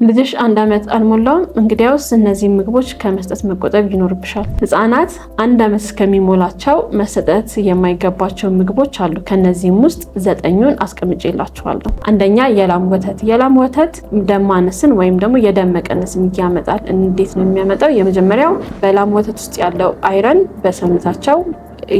ልጅሽ 1 ዓመት አልሞላውም? እንግዲያውስ እነዚህ ምግቦች ከመስጠት መቆጠብ ይኖርብሻል። ህፃናት 1 ዓመት እስከሚሞላቸው መሰጠት የማይገባቸው ምግቦች አሉ። ከነዚህም ውስጥ 9ኙን አስቀምጬላችኋለሁ። አንደኛ የላም ወተት። የላም ወተት ደም ማነስን ወይም ደግሞ የደም መቀነስን ያመጣል። እንዴት ነው የሚያመጣው? የመጀመሪያው በላም ወተት ውስጥ ያለው አይረን በሰውነታቸው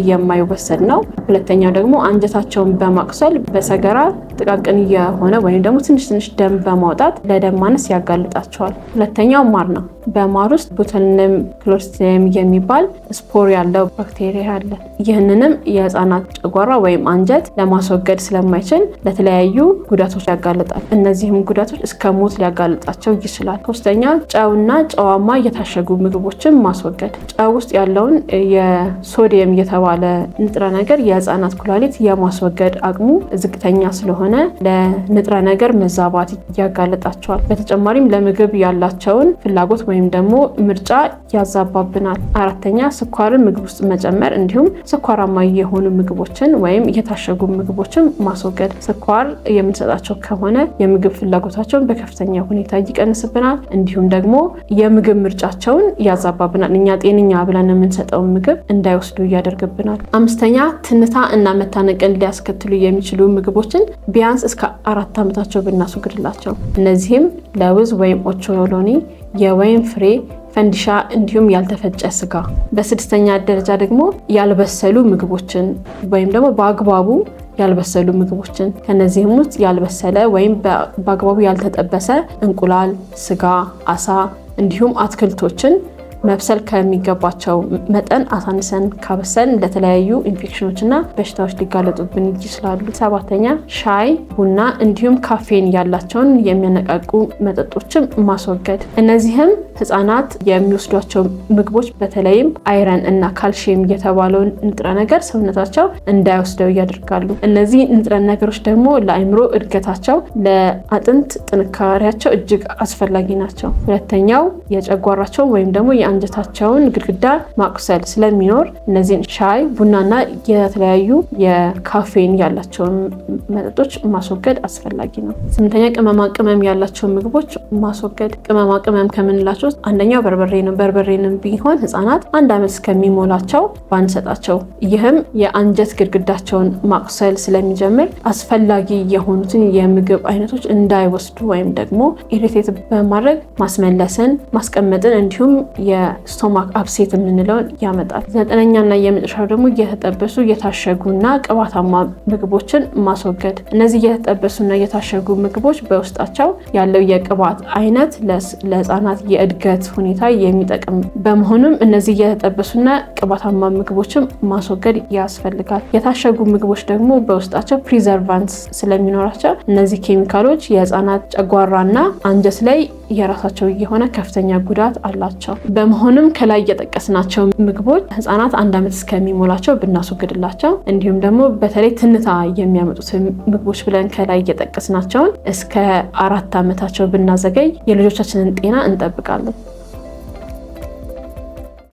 የማይወሰድ ነው። ሁለተኛው ደግሞ አንጀታቸውን በማቅሰል በሰገራ ጥቃቅን የሆነ ወይም ደግሞ ትንሽ ደም በማውጣት ለደም ማነስ ያጋልጣቸዋል። ሁለተኛው ማር ነው። በማር ውስጥ ቦቱሊነም ክሎስትሪዲየም የሚባል ስፖር ያለው ባክቴሪያ አለ። ይህንንም የህፃናት ጨጓራ ወይም አንጀት ለማስወገድ ስለማይችል ለተለያዩ ጉዳቶች ያጋልጣል። እነዚህም ጉዳቶች እስከ ሞት ሊያጋልጣቸው ይችላል። ሶስተኛ ጨውና ጨዋማ የታሸጉ ምግቦችን ማስወገድ። ጨው ውስጥ ያለውን የሶዲየም የተባለ ንጥረ ነገር የህፃናት ኩላሊት የማስወገድ አቅሙ ዝቅተኛ ስለሆነ ለንጥረ ነገር መዛባት ያጋልጣቸዋል። በተጨማሪም ለምግብ ያላቸውን ፍላጎት ወይም ደግሞ ምርጫ ያዛባብናል። አራተኛ ስኳርን ምግብ ውስጥ መጨመር እንዲሁም ስኳራማ የሆኑ ምግቦችን ወይም የታሸጉ ምግቦችን ማስወገድ። ስኳር የምንሰጣቸው ከሆነ የምግብ ፍላጎታቸውን በከፍተኛ ሁኔታ ይቀንስብናል፣ እንዲሁም ደግሞ የምግብ ምርጫቸውን ያዛባብናል። እኛ ጤነኛ ብለን የምንሰጠውን ምግብ እንዳይወስዱ ያደርግብናል። አምስተኛ ትንታ እና መታነቅን ሊያስከትሉ የሚችሉ ምግቦችን ቢያንስ እስከ 4 ዓመታቸው ብናስወግድላቸው። እነዚህም ለውዝ ወይም ኦቾሎኒ፣ የወይን ፍሬ፣ ፈንዲሻ እንዲሁም ያልተፈጨ ስጋ። በስድስተኛ ደረጃ ደግሞ ያልበሰሉ ምግቦችን ወይም ደግሞ በአግባቡ ያልበሰሉ ምግቦችን። ከነዚህም ውስጥ ያልበሰለ ወይም በአግባቡ ያልተጠበሰ እንቁላል፣ ስጋ፣ አሳ እንዲሁም አትክልቶችን መብሰል ከሚገባቸው መጠን አሳንሰን ካበሰልን ለተለያዩ ኢንፌክሽኖችና በሽታዎች ሊጋለጡብን ይችላሉ። ሰባተኛ ሻይ፣ ቡና እንዲሁም ካፌን ያላቸውን የሚያነቃቁ መጠጦችን ማስወገድ። እነዚህም ህፃናት የሚወስዷቸው ምግቦች በተለይም አይረን እና ካልሲየም የተባለውን ንጥረ ነገር ሰውነታቸው እንዳይወስደው ያደርጋሉ። እነዚህ ንጥረ ነገሮች ደግሞ ለአእምሮ እድገታቸው፣ ለአጥንት ጥንካሬያቸው እጅግ አስፈላጊ ናቸው። ሁለተኛው የጨጓራቸው ወይም ደግሞ አንጀታቸውን ግድግዳ ማቁሰል ስለሚኖር እነዚህን ሻይ፣ ቡናና የተለያዩ የካፌን ያላቸውን መጠጦች ማስወገድ አስፈላጊ ነው። ስምንተኛ ቅመማ ቅመም ያላቸውን ምግቦች ማስወገድ። ቅመማ ቅመም ከምንላቸው ውስጥ አንደኛው በርበሬ ነው። በርበሬንም ቢሆን ህፃናት 1 ዓመት እስከሚሞላቸው ባንሰጣቸው። ይህም የአንጀት ግድግዳቸውን ማቁሰል ስለሚጀምር አስፈላጊ የሆኑትን የምግብ አይነቶች እንዳይወስዱ ወይም ደግሞ ኢሪቴት በማድረግ ማስመለስን፣ ማስቀመጥን እንዲሁም የስቶማክ አፕሴት የምንለውን ያመጣል። 9ኛና የመጨረሻው ደግሞ የተጠበሱ የታሸጉና ቅባታማ ምግቦችን ማስወገድ። እነዚህ የተጠበሱና የታሸጉ ምግቦች በውስጣቸው ያለው የቅባት አይነት ለህፃናት የእድገት ሁኔታ የሚጠቅም በመሆኑም እነዚህ የተጠበሱና ቅባታማ ምግቦችን ማስወገድ ያስፈልጋል። የታሸጉ ምግቦች ደግሞ በውስጣቸው ፕሪዘርቫንትስ ስለሚኖራቸው እነዚህ ኬሚካሎች የህፃናት ጨጓራና አንጀት ላይ የራሳቸው የሆነ ከፍተኛ ጉዳት አላቸው። በመሆኑም ከላይ የጠቀስናቸው ምግቦች ህፃናት 1 ዓመት እስከሚሞላቸው ብናስወግድላቸው፣ እንዲሁም ደግሞ በተለይ ትንታ የሚያመጡት ምግቦች ብለን ከላይ የጠቀስናቸውን እስከ 4 ዓመታቸው ብናዘገይ የልጆቻችንን ጤና እንጠብቃለን።